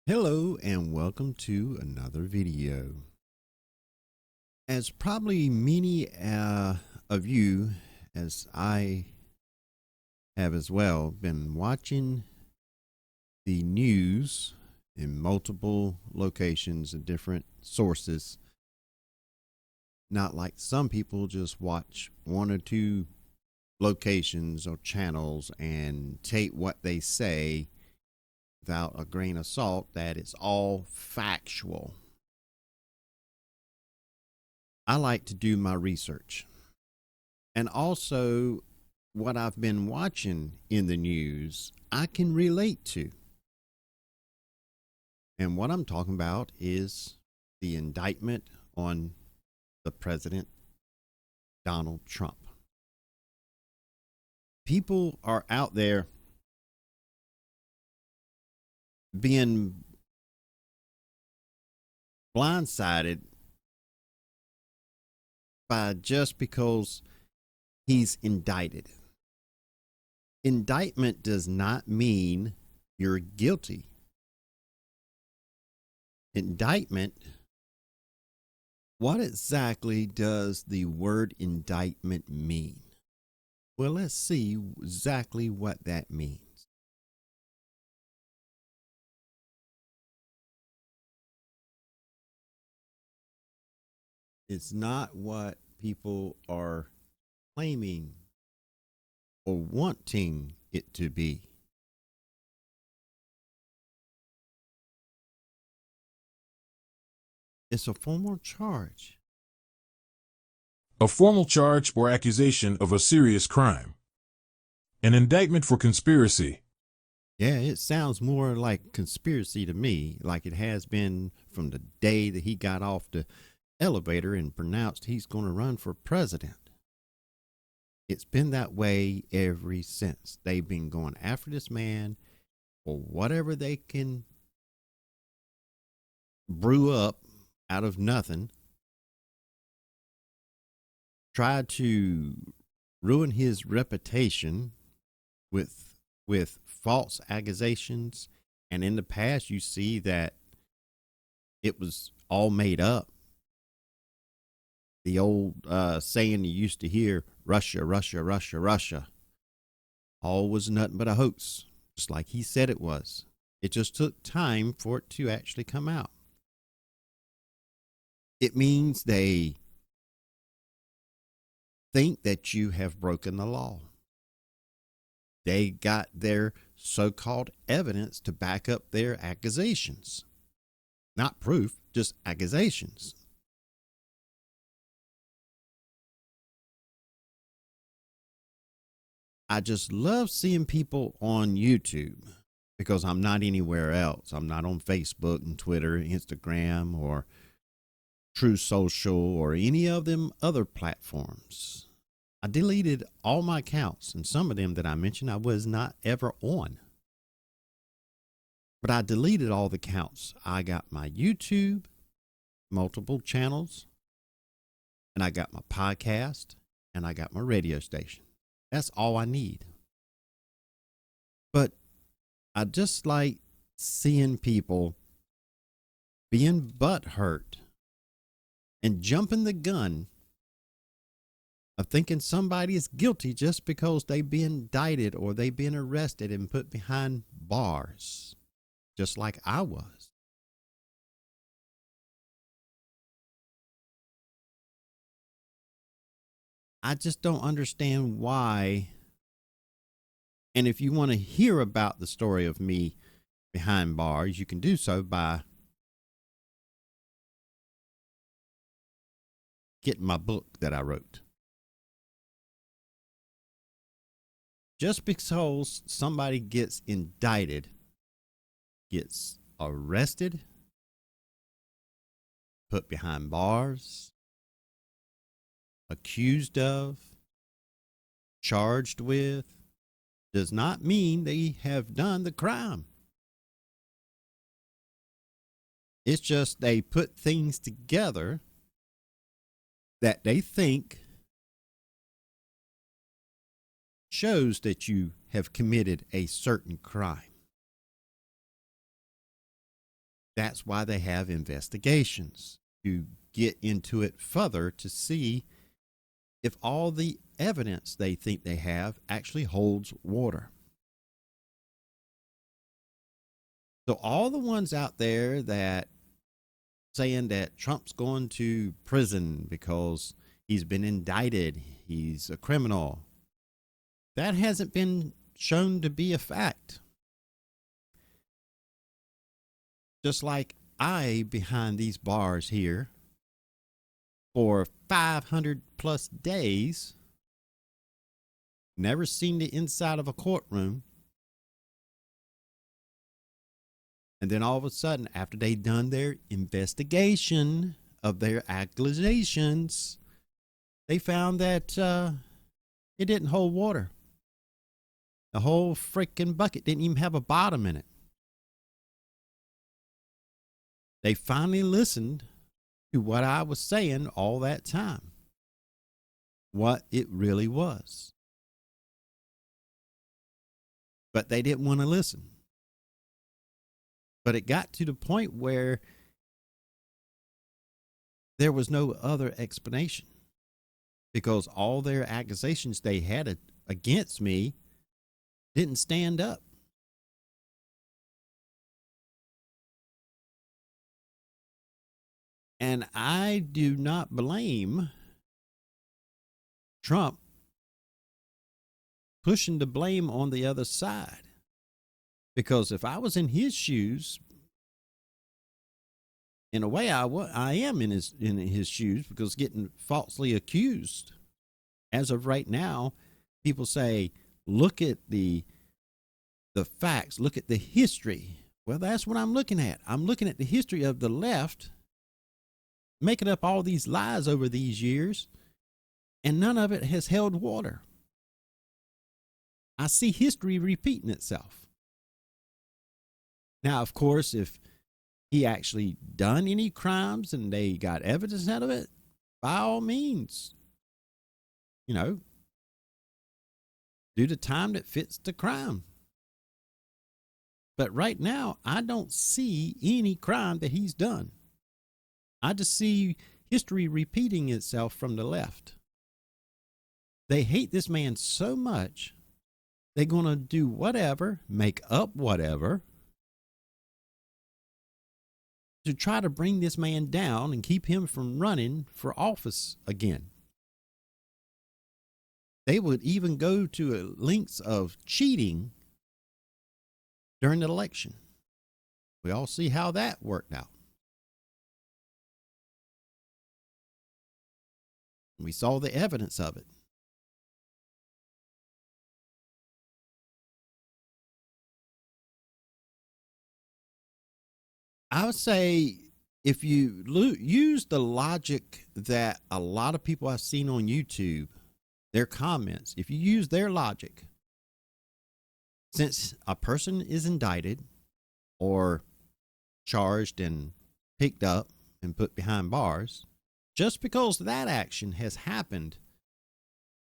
Hello and welcome to another video. As probably many of you, as I have as well, been watching the news in multiple locations and different sources, not like some people just watch one or two locations or channels and take what they say without a grain of salt, that it's all factual. I like to do my research. And also, what I've been watching in the news, I can relate to. And what I'm talking about is the indictment on the President Donald Trump. People are out there being blindsided by just because he's indicted. Indictment does not mean you're guilty. Indictment, what exactly does the word indictment mean? Well, let's see exactly what that means. It's not what people are claiming or wanting it to be. It's a formal charge. A formal charge or accusation of a serious crime. An indictment for conspiracy. Yeah, it sounds more like conspiracy to me, like it has been from the day that he got off the elevator and pronounced he's going to run for president. It's been that way ever since. They've been going after this man for whatever they can brew up out of nothing, try to ruin his reputation with false accusations. And in the past, you see that it was all made up. The old saying you used to hear, Russia, Russia, Russia, Russia, all was nothing but a hoax, just like he said it was. It just took time for it to actually come out. It means they think that you have broken the law. They got their so-called evidence to back up their accusations. Not proof, just accusations. I just love seeing people on YouTube because I'm not anywhere else. I'm not on Facebook and Twitter, Instagram, or True Social, or any of them other platforms. I deleted all my accounts, and some of them that I mentioned I was not ever on. But I deleted all the accounts. I got my YouTube, multiple channels, and I got my podcast, and I got my radio station. That's all I need. But I just like seeing people being butthurt and jumping the gun of thinking somebody is guilty just because they've been indicted or they've been arrested and put behind bars, just like I was. I just don't understand why. And if you want to hear about the story of me behind bars, you can do so by getting my book that I wrote. Just because somebody gets indicted, gets arrested, put behind bars, accused of, charged with, does not mean they have done the crime. It's just they put things together that they think shows that you have committed a certain crime. That's why they have investigations, to get into it further to see if all the evidence they think they have actually holds water. So all the ones out there that saying that Trump's going to prison because he's been indicted, he's a criminal, that hasn't been shown to be a fact. Just like I, behind these bars here for 500 plus days, never seen the inside of a courtroom. And then all of a sudden, after they done their investigation of their accusations, they found that it didn't hold water. The whole freaking bucket didn't even have a bottom in it. They finally listened to what I was saying all that time, what it really was. But they didn't want to listen. But it got to the point where there was no other explanation, because all their accusations they had against me didn't stand up. And I do not blame Trump pushing the blame on the other side. Because if I was in his shoes, in a way I am in his shoes, because getting falsely accused. As of right now, people say, look at the facts, look at the history. Well, that's what I'm looking at. I'm looking at the history of the left making up all these lies over these years, and none of it has held water. I see history repeating itself. Now, of course, if he actually done any crimes and they got evidence out of it, by all means, do the time that fits the crime. But right now, I don't see any crime that he's done. I just see history repeating itself from the left. They hate this man so much, they're going to do whatever, make up whatever, to try to bring this man down and keep him from running for office again. They would even go to lengths of cheating during the election. We all see how that worked out. We saw the evidence of it. I would say if you use the logic that a lot of people I've seen on YouTube, their comments, if you use their logic, since a person is indicted or charged and picked up and put behind bars, just because that action has happened,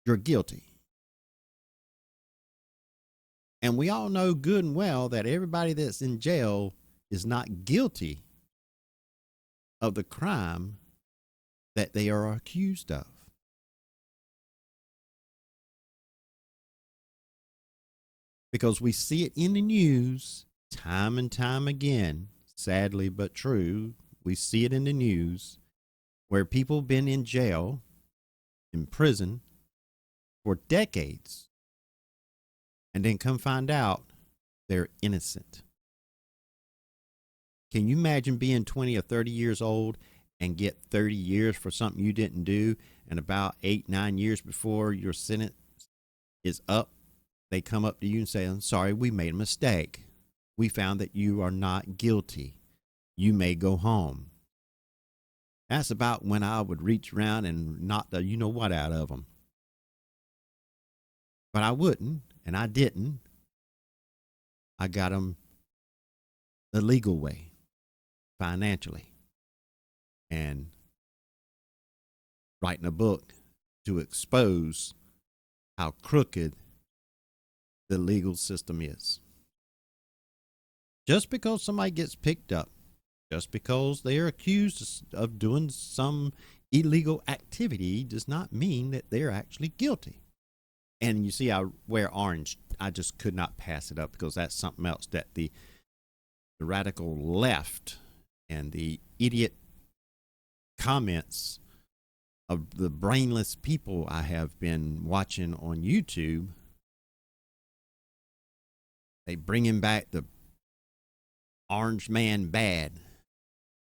you're guilty. And we all know good and well that everybody that's in jail is not guilty of the crime that they are accused of. Because we see it in the news time and time again, sadly but true. We see it in the news where people have been in jail, in prison for decades, and then come find out they're innocent. Can you imagine being 20 or 30 years old and get 30 years for something you didn't do, and about 8-9 years before your sentence is up, they come up to you and say, I'm sorry, we made a mistake. We found that you are not guilty. You may go home. That's about when I would reach around and knock the you-know-what out of them. But I wouldn't, and I didn't. I got them the legal way, financially, and writing a book to expose how crooked the legal system is. Just because somebody gets picked up Just because they are accused of doing some illegal activity does not mean that they're actually guilty. And you see, I wear orange. I just could not pass it up because that's something else that the radical left and the idiot comments of the brainless people I have been watching on YouTube, they bringing back the orange man bad,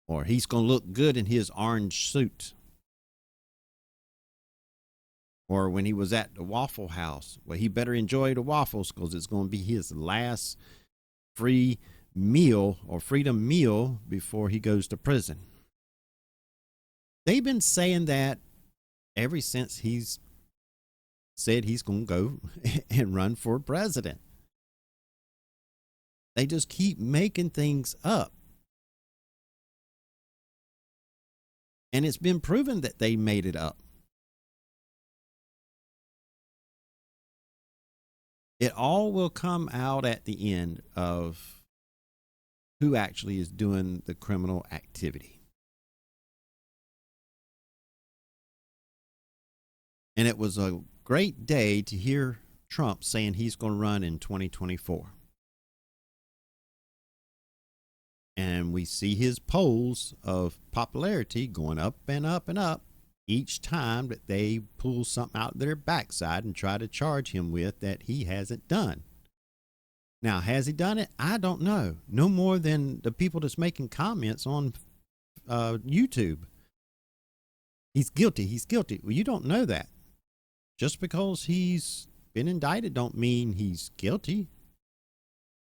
or he's going to look good in his orange suit. Or when he was at the Waffle House, well, he better enjoy the waffles because it's going to be his last free meal or freedom meal before he goes to prison. They've been saying that ever since he's said he's going to go and run for president. They just keep making things up. And it's been proven that they made it up. It all will come out at the end of who actually is doing the criminal activity. And it was a great day to hear Trump saying he's going to run in 2024. And we see his polls of popularity going up and up and up each time that they pull something out of their backside and try to charge him with that he hasn't done. Now, has he done it? I don't know. No more than the people that's making comments on YouTube. He's guilty. He's guilty. Well, you don't know that. Just because he's been indicted don't mean he's guilty.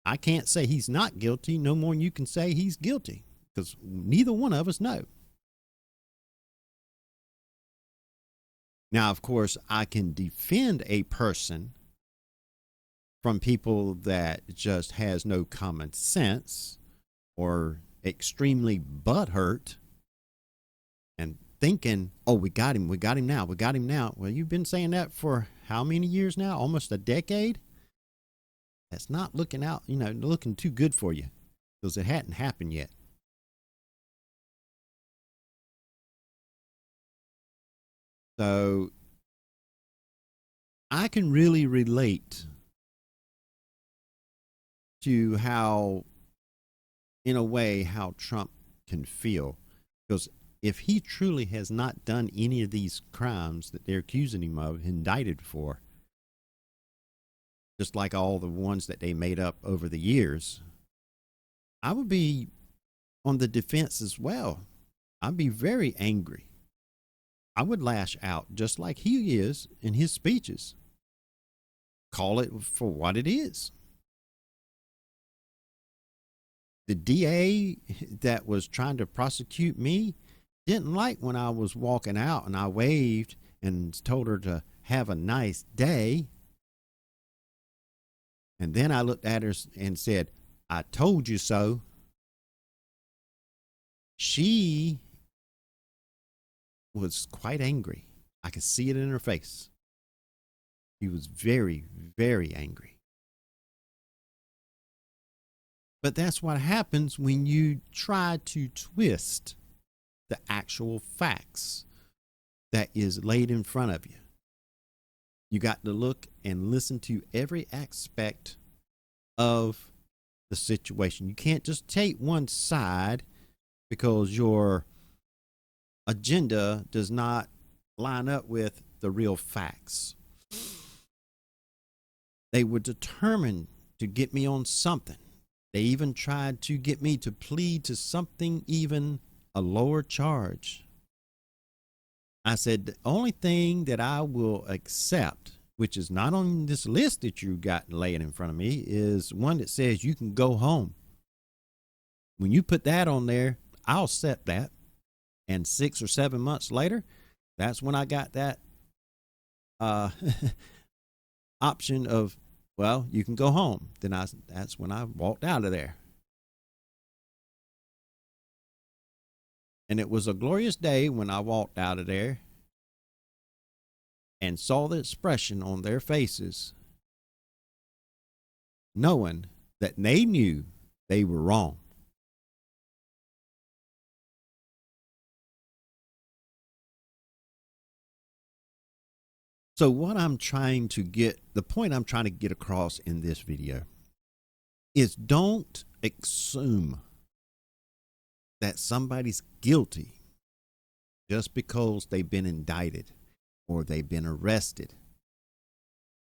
I can't say he's not guilty no more than you can say he's guilty, because neither one of us know. Now, of course, I can defend a person from people that just has no common sense or extremely butthurt and thinking, oh, we got him now. Well, you've been saying that for how many years now? Almost a decade? That's not looking too good for you, because it hadn't happened yet. So I can really relate to how, in a way, how Trump can feel. Because if he truly has not done any of these crimes that they're accusing him of, indicted for, just like all the ones that they made up over the years, I would be on the defense as well. I'd be very angry. I would lash out just like he is in his speeches. Call it for what it is. The DA that was trying to prosecute me didn't like when I was walking out and I waved and told her to have a nice day. And then I looked at her and said, I told you so. She was quite angry. I could see it in her face. She was very, very angry. But that's what happens when you try to twist the actual facts that is laid in front of you. You got to look and listen to every aspect of the situation. You can't just take one side because your agenda does not line up with the real facts. They were determined to get me on something. They even tried to get me to plead to something, even a lower charge. I said, the only thing that I will accept, which is not on this list that you got laying in front of me, is one that says you can go home. When you put that on there, I'll accept that. And 6 or 7 months later, that's when I got that option of, well, you can go home. Then that's when I walked out of there. And it was a glorious day when I walked out of there and saw the expression on their faces, knowing that they knew they were wrong. So what I'm trying to get, the point I'm trying to get across in this video is don't assume that somebody's guilty just because they've been indicted or they've been arrested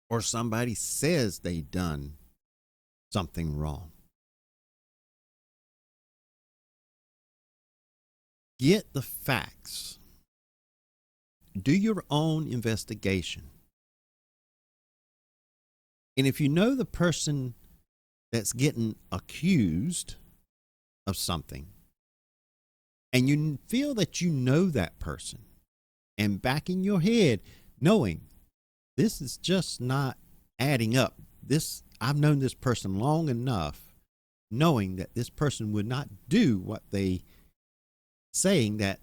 or somebody says they done something wrong. Get the facts. Do your own investigation. And if you know the person that's getting accused of something, and you feel that you know that person, and back in your head, knowing this is just not adding up. I've known this person long enough, knowing that this person would not do what they saying that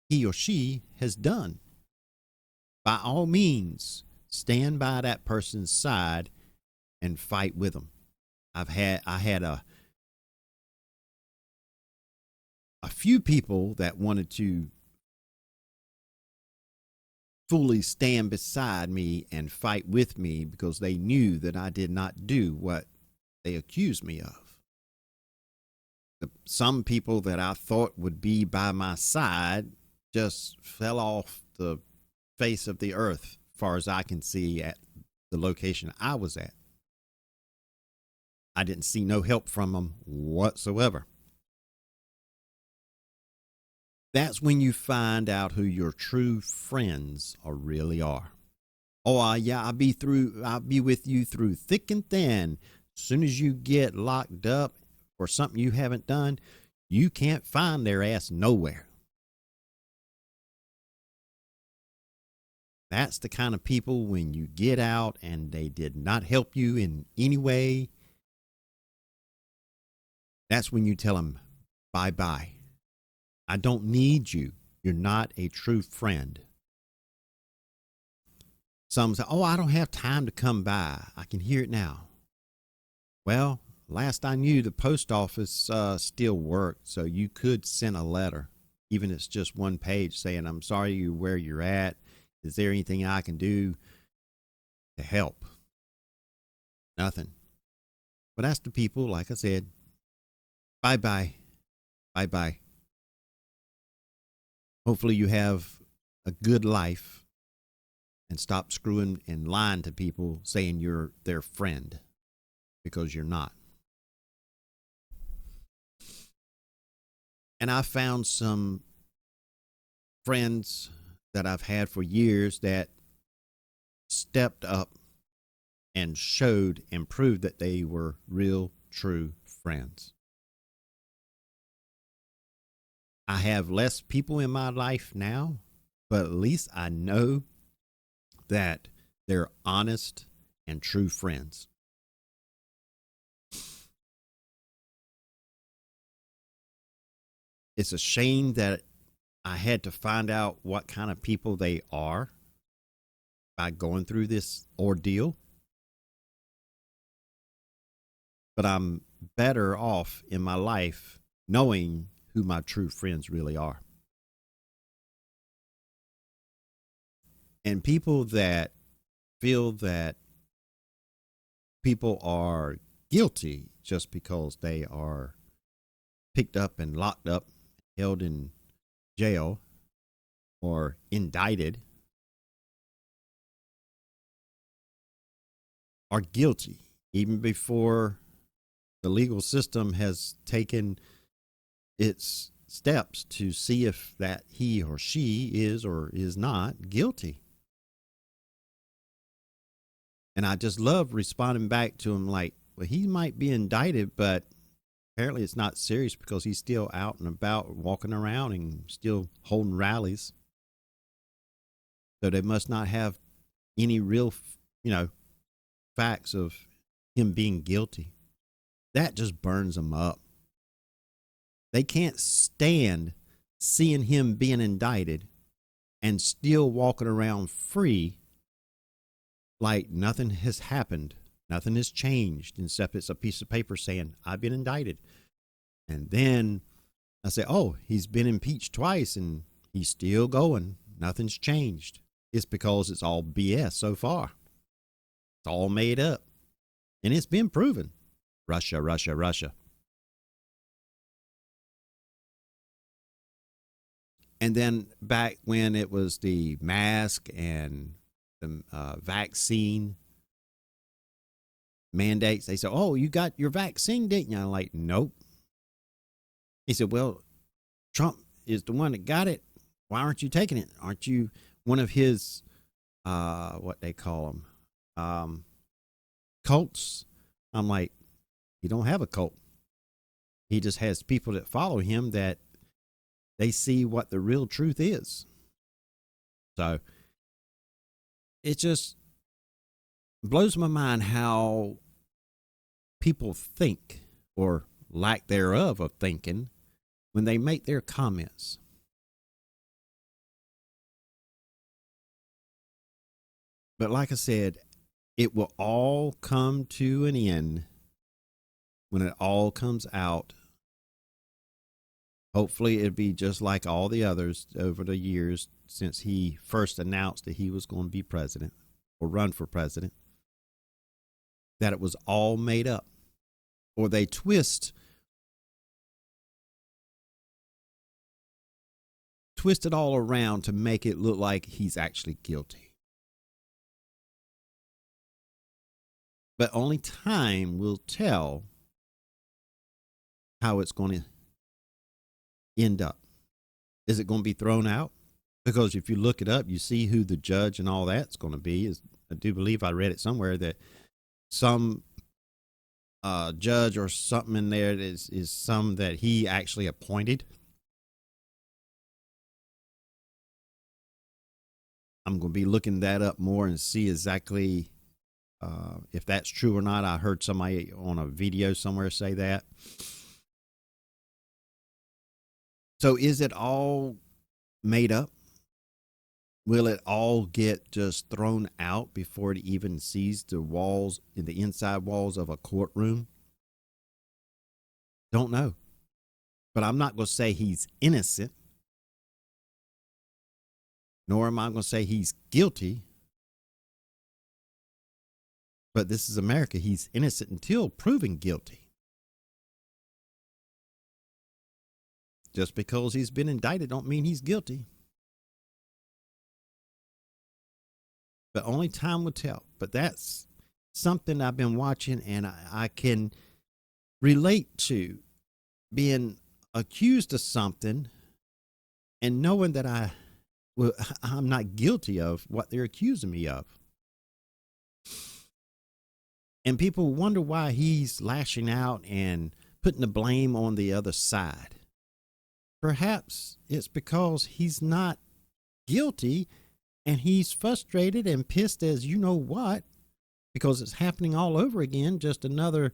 he or she has done. By all means, stand by that person's side and fight with them. I had a few people that wanted to fully stand beside me and fight with me because they knew that I did not do what they accused me of. Some people that I thought would be by my side just fell off the face of the earth, far as I can see, at the location I was at. I didn't see no help from them whatsoever. That's when you find out who your true friends really are. Oh, yeah, I'll be with you through thick and thin. As soon as you get locked up for something you haven't done, you can't find their ass nowhere. That's the kind of people, when you get out and they did not help you in any way, that's when you tell them, bye-bye. I don't need you. You're not a true friend. Some say, oh, I don't have time to come by. I can hear it now. Well, last I knew, the post office still worked, so you could send a letter, even if it's just one page, saying, I'm sorry where you're at. Is there anything I can do to help? Nothing. But that's the people, like I said, bye-bye, bye-bye. Hopefully you have a good life and stop screwing and lying to people saying you're their friend, because you're not. And I found some friends that I've had for years that stepped up and showed and proved that they were real, true friends. I have less people in my life now, but at least I know that they're honest and true friends. It's a shame that I had to find out what kind of people they are by going through this ordeal. But I'm better off in my life knowing who my true friends really are. And people that feel that people are guilty just because they are picked up and locked up, held in jail, or indicted, are guilty even before the legal system has taken its steps to see if that he or she is or is not guilty. And I just love responding back to him like, well, he might be indicted, but apparently it's not serious because he's still out and about walking around and still holding rallies. So they must not have any real, facts of him being guilty. That just burns them up. They can't stand seeing him being indicted and still walking around free like nothing has happened. Nothing has changed, except it's a piece of paper saying, I've been indicted. And then I say, oh, he's been impeached twice and he's still going. Nothing's changed. it's because it's all BS so far. It's all made up. And it's been proven. Russia, Russia, Russia. And then back when it was the mask and the vaccine mandates, they said, "Oh, you got your vaccine, didn't you?" I'm like, "Nope." He said, "Well, Trump is the one that got it. Why aren't you taking it? Aren't you one of his, what they call them, cults?" I'm like, "He don't have a cult. He just has people that follow him that they see what the real truth is." So it just blows my mind how people think, or lack thereof of thinking, when they make their comments. But like I said, it will all come to an end when it all comes out. Hopefully it'll be just like all the others over the years since he first announced that he was going to be president or run for president, that it was all made up, or they twist it all around to make it look like he's actually guilty. But only time will tell how it's going to end up. Is it going to be thrown out? Because if you look it up, you see who the judge and all that's going to be. I do believe I read it somewhere that some judge or something in there is some that he actually appointed. I'm going to be looking that up more and see exactly if that's true or not. I heard somebody on a video somewhere say that. So is it all made up? Will it all get just thrown out before it even sees the walls, the inside walls of a courtroom? Don't know. But I'm not going to say he's innocent, nor am I going to say he's guilty. But this is America. He's innocent until proven guilty. Just because he's been indicted don't mean he's guilty. But only time will tell. But that's something I've been watching, and I can relate to being accused of something and knowing that I'm not guilty of what they're accusing me of. And people wonder why he's lashing out and putting the blame on the other side. Perhaps it's because he's not guilty and he's frustrated and pissed as you know what, because it's happening all over again. Just another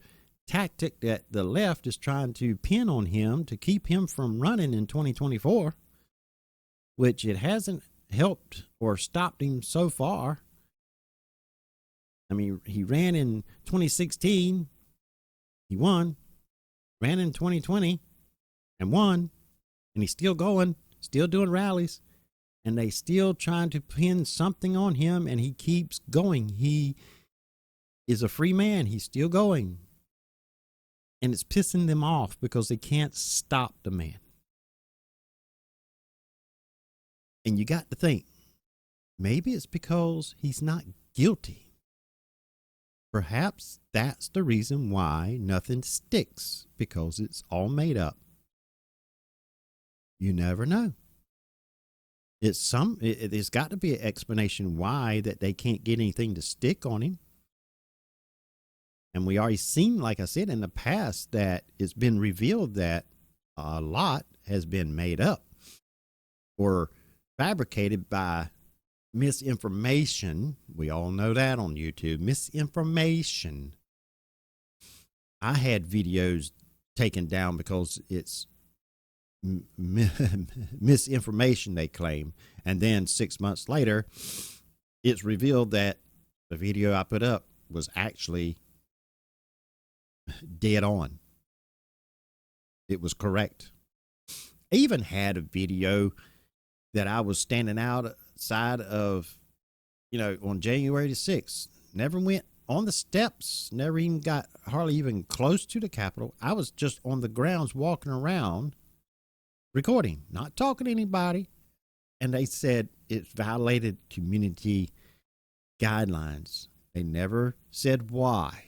tactic that the left is trying to pin on him to keep him from running in 2024, which it hasn't helped or stopped him so far. I mean, he ran in 2016, he won, ran in 2020 and won, and he's still going, still doing rallies, and they still trying to pin something on him, and he keeps going. He is a free man. He's still going. And it's pissing them off because they can't stop the man. And you got to think, maybe it's because he's not guilty. Perhaps that's the reason why nothing sticks, because it's all made up. You never know. There's got to be an explanation why that they can't get anything to stick on him. And we already seen, like I said, in the past that it's been revealed that a lot has been made up or fabricated by misinformation. We all know that on YouTube. Misinformation. I had videos taken down because it's misinformation, they claim. And then 6 months later, it's revealed that the video I put up was actually dead on. It was correct. I even had a video that I was standing outside of on January the 6th. Never went on the steps, never even got hardly even close to the Capitol. I was just on the grounds walking around recording, not talking to anybody. And they said it violated community guidelines. They never said why.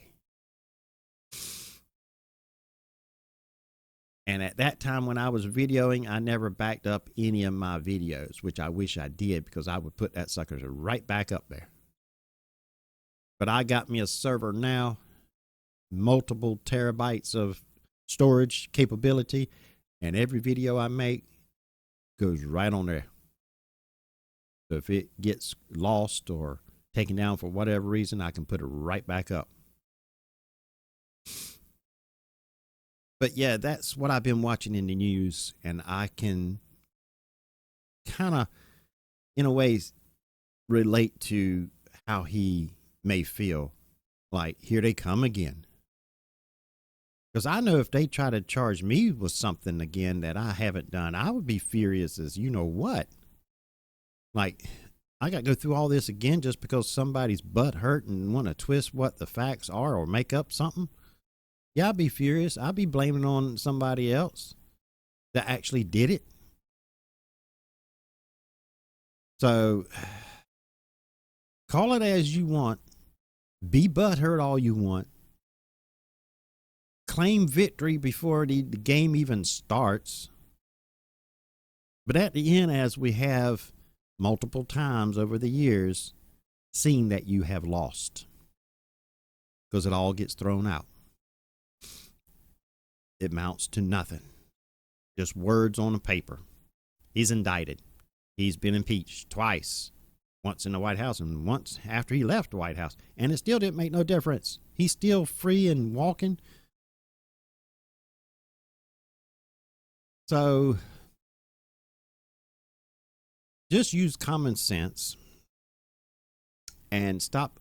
And at that time when I was videoing, I never backed up any of my videos, which I wish I did, because I would put that sucker right back up there. But I got me a server now, multiple terabytes of storage capability, and every video I make goes right on there. So if it gets lost or taken down for whatever reason, I can put it right back up. But yeah, that's what I've been watching in the news, and I can kind of, in a way, relate to how he may feel. Like, here they come again. Because I know if they try to charge me with something again that I haven't done, I would be furious as you know what. Like, I got to go through all this again just because somebody's butt hurt and want to twist what the facts are or make up something. Yeah, I'd be furious. I'd be blaming on somebody else that actually did it. So, call it as you want. Be butthurt all you want. Claim victory before the game even starts. But at the end, as we have multiple times over the years, seen that you have lost. Because it all gets thrown out. It amounts to nothing. Just words on a paper. He's indicted. He's been impeached twice. Once in the White House and once after he left the White House. And it still didn't make no difference. He's still free and walking. So, just use common sense and stop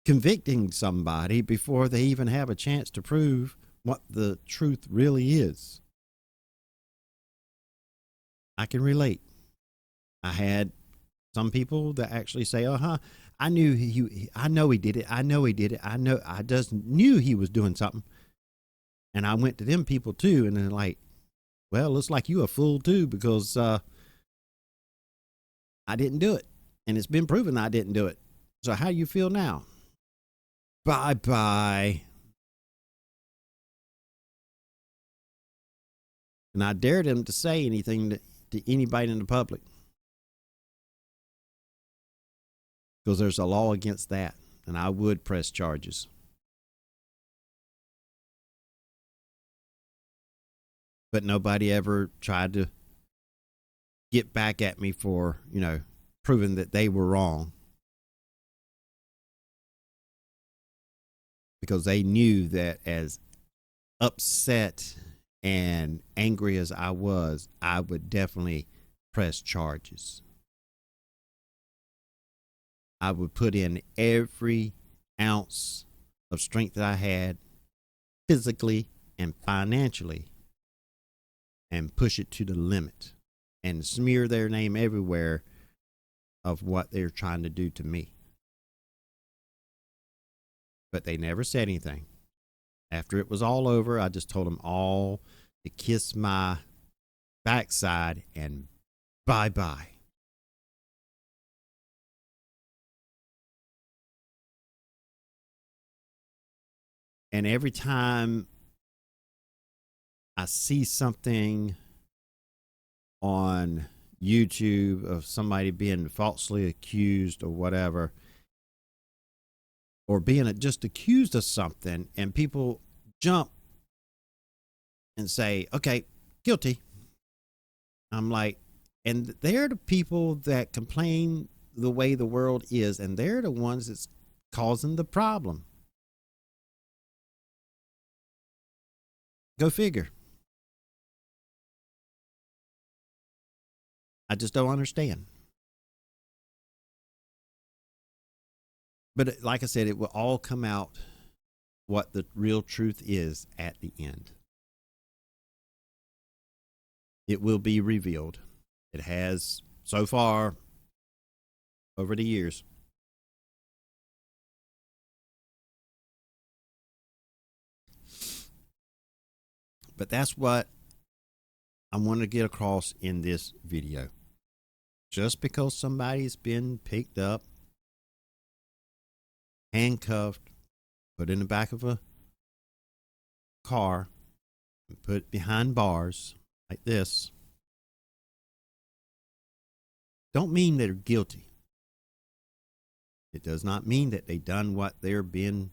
convicting somebody before they even have a chance to prove what the truth really is. I can relate. I had some people that actually say, I know he did it. I just knew he was doing something. And I went to them people too, and they're like, well, looks like you a fool too, because I didn't do it. And it's been proven I didn't do it. So how do you feel now? Bye-bye. And I dared him to say anything to anybody in the public. Because there's a law against that. And I would press charges. But nobody ever tried to get back at me for, proving that they were wrong. Because they knew that as upset and angry as I would definitely press charges. I would put in every ounce of strength that I had, physically and financially, and push it to the limit and smear their name everywhere of what they're trying to do to me. But they never said anything. After it was all over, I just told them all to kiss my backside and bye-bye. And every time I see something on YouTube of somebody being falsely accused or whatever, or being just accused of something, and people jump and say, okay, guilty. I'm like, and they're the people that complain the way the world is, and they're the ones that's causing the problem. Go figure. I just don't understand. But like I said, it will all come out what the real truth is at the end. It will be revealed. It has so far over the years. But that's what I want to get across in this video. Just because somebody's been picked up, handcuffed, put in the back of a car, and put behind bars like this, don't mean they're guilty. It does not mean that they done what they're being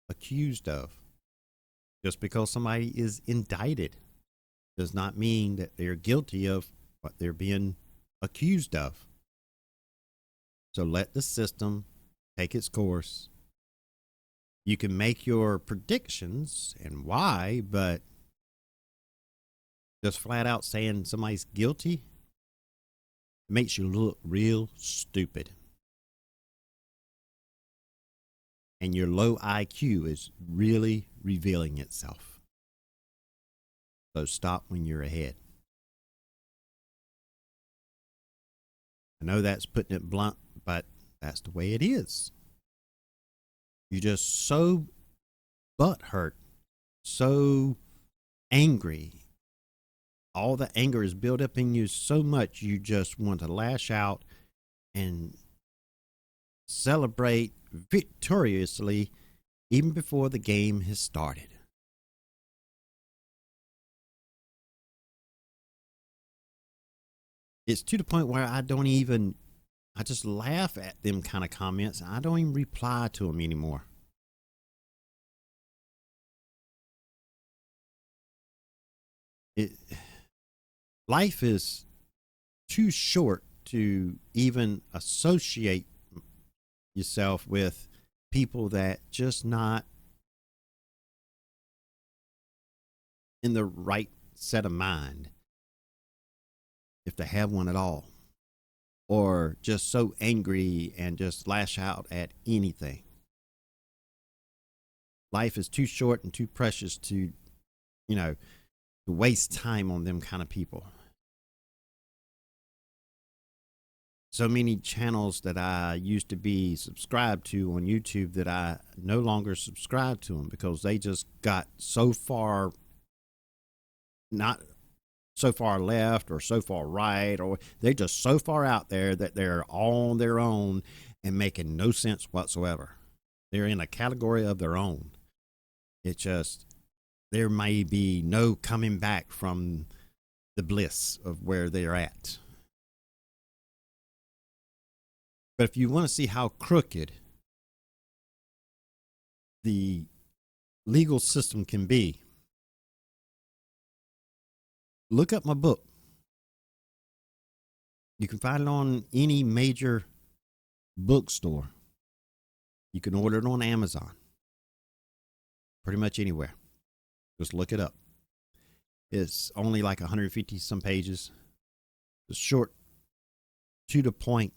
accused of. Just because somebody is indicted does not mean that they're guilty of what they're being accused of. So let the system take its course. You can make your predictions and why, but just flat out saying somebody's guilty makes you look real stupid. And your low IQ is really revealing itself. So stop when you're ahead. I know that's putting it blunt, but that's the way it is. You're just so butthurt, so angry. All the anger is built up in you so much you just want to lash out and celebrate victoriously even before the game has started. It's to the point where I just laugh at them kind of comments. I don't even reply to them anymore. Life is too short to even associate yourself with people that just not in the right set of mind, if they have one at all, or just so angry and just lash out at anything. Life is too short and too precious to waste time on them kind of people. So many channels that I used to be subscribed to on YouTube that I no longer subscribe to them because they just got so far, not so far left or so far right, or they're just so far out there that they're on their own and making no sense whatsoever. They're in a category of their own. It just, there may be no coming back from the bliss of where they're at. But if you want to see how crooked the legal system can be, look up my book. You can find it on any major bookstore. You can order it on Amazon. Pretty much anywhere. Just look it up. It's only like 150 some pages. It's short, to the point.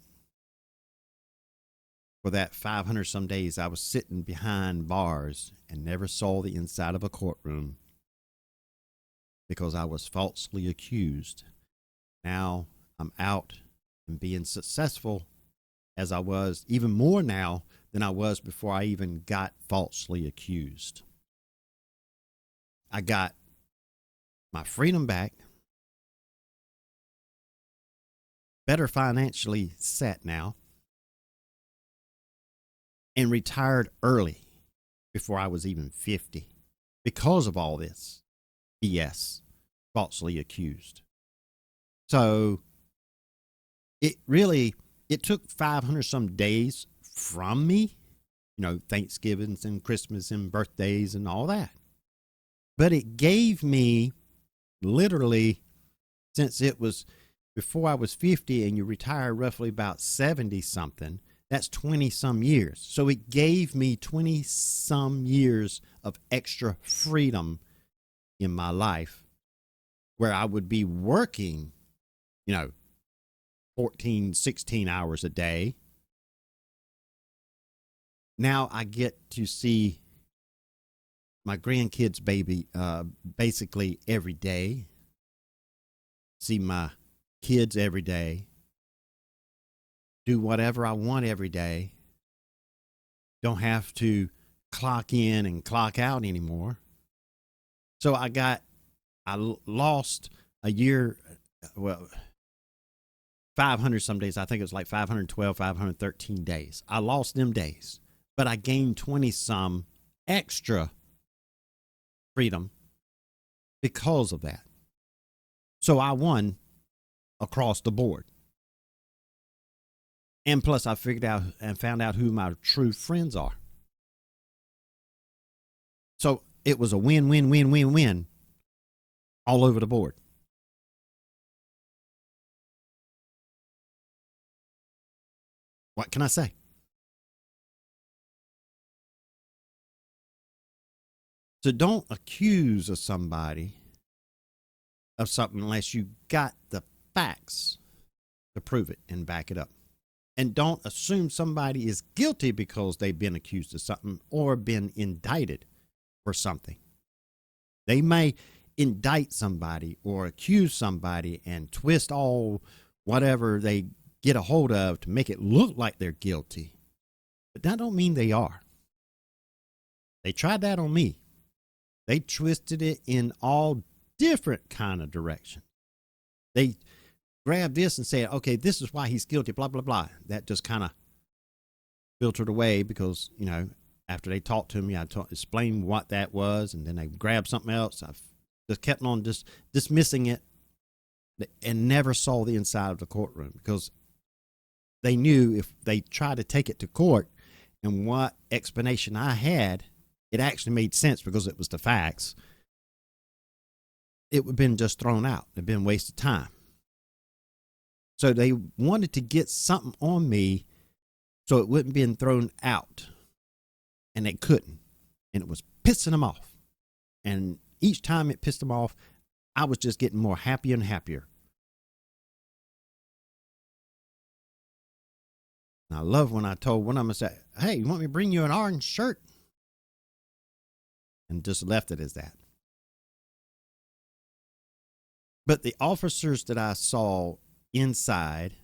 For that 500 some days, I was sitting behind bars and never saw the inside of a courtroom because I was falsely accused. Now I'm out and being successful, as I was even more now than I was before I even got falsely accused. I got my freedom back, better financially set now, and retired early before I was even 50 because of all this BS, falsely accused. So it took 500 some days from me, Thanksgivings and Christmas and birthdays and all that. But it gave me literally, since it was before I was 50 and you retire roughly about 70 something, that's 20 some years. So it gave me 20 some years of extra freedom in my life where I would be working, 14, 16 hours a day. Now I get to see my grandkids' baby basically every day. See my kids every day, do whatever I want every day, don't have to clock in and clock out anymore. So I lost a year, well, 500 some days. I think it was like 512, 513 days. I lost them days, but I gained 20 some extra freedom because of that. So I won across the board. And plus I figured out and found out who my true friends are. So it was a win, win, win, win, win all over the board. What can I say? So don't accuse of somebody of something unless you got the facts to prove it and back it up. And don't assume somebody is guilty because they've been accused of something or been indicted for something. They may indict somebody or accuse somebody and twist all whatever they get a hold of to make it look like they're guilty. But that don't mean they are. They tried that on me. They twisted it in all different kind of directions. They grabbed this and said, okay, this is why he's guilty, blah, blah, blah. That just kind of filtered away because, you know, after they talked to me, I explained what that was, and then they grabbed something else. I just kept on just dismissing it and never saw the inside of the courtroom because they knew if they tried to take it to court and what explanation I had, it actually made sense because it was the facts. It would have been just thrown out. It would have been a waste of time. So they wanted to get something on me so it wouldn't be thrown out. And they couldn't. And it was pissing them off. And each time it pissed them off, I was just getting more happier and happier. And I love when I told one of them, I said, hey, you want me to bring you an orange shirt? And just left it as that. But the officers that I saw inside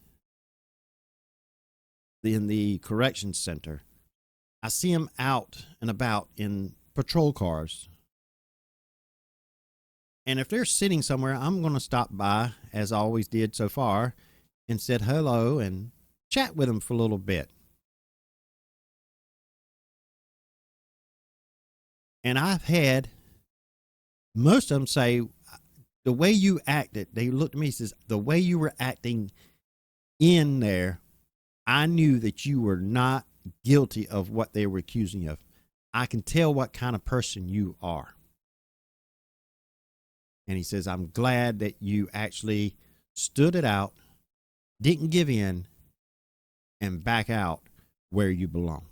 in the corrections center, I see them out and about in patrol cars. And if they're sitting somewhere, I'm going to stop by, as I always did so far, and said hello and chat with them for a little bit. And I've had most of them say, the way you acted, they looked at me and says, the way you were acting in there, I knew that you were not guilty of what they were accusing you of. I can tell what kind of person you are. And he says, I'm glad that you actually stood it out, didn't give in, and back out where you belong.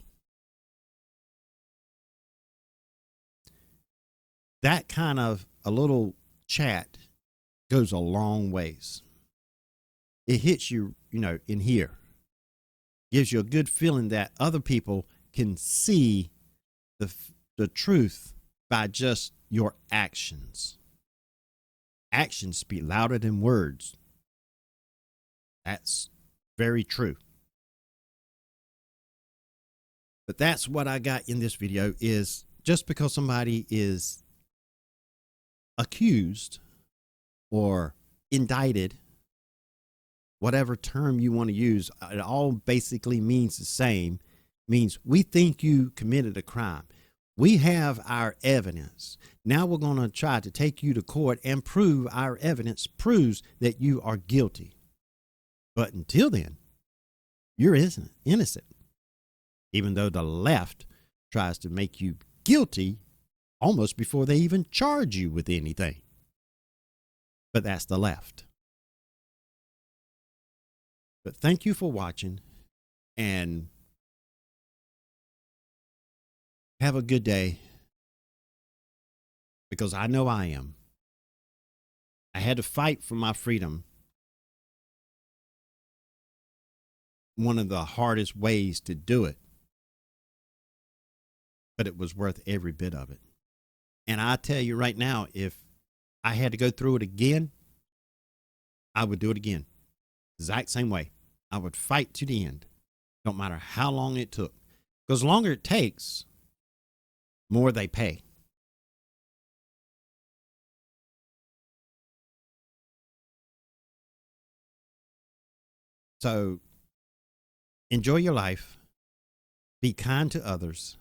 That kind of a little chat goes a long ways. It hits you, in here. Gives you a good feeling that other people can see the truth by just your actions. Actions speak louder than words. That's very true. But that's what I got in this video is just because somebody is accused or indicted, whatever term you want to use, it all basically means the same. Means we think you committed a crime. We have our evidence. Now we're going to try to take you to court and prove our evidence proves that you are guilty. But until then, you're innocent. Even though the left tries to make you guilty almost before they even charge you with anything. But that's the left. But thank you for watching, and have a good day, because I know I am. I had to fight for my freedom. One of the hardest ways to do it, but it was worth every bit of it. And I tell you right now, if I had to go through it again, I would do it again. Exact same way. I would fight to the end. Don't matter how long it took. Because the longer it takes, more they pay. So enjoy your life. Be kind to others.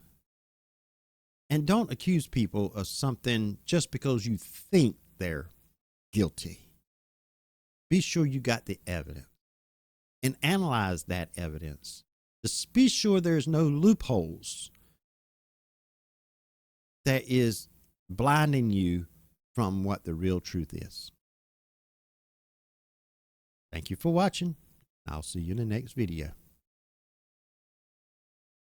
And don't accuse people of something just because you think they're guilty. Be sure you got the evidence and analyze that evidence. Just be sure there's no loopholes that is blinding you from what the real truth is. Thank you for watching. I'll see you in the next video.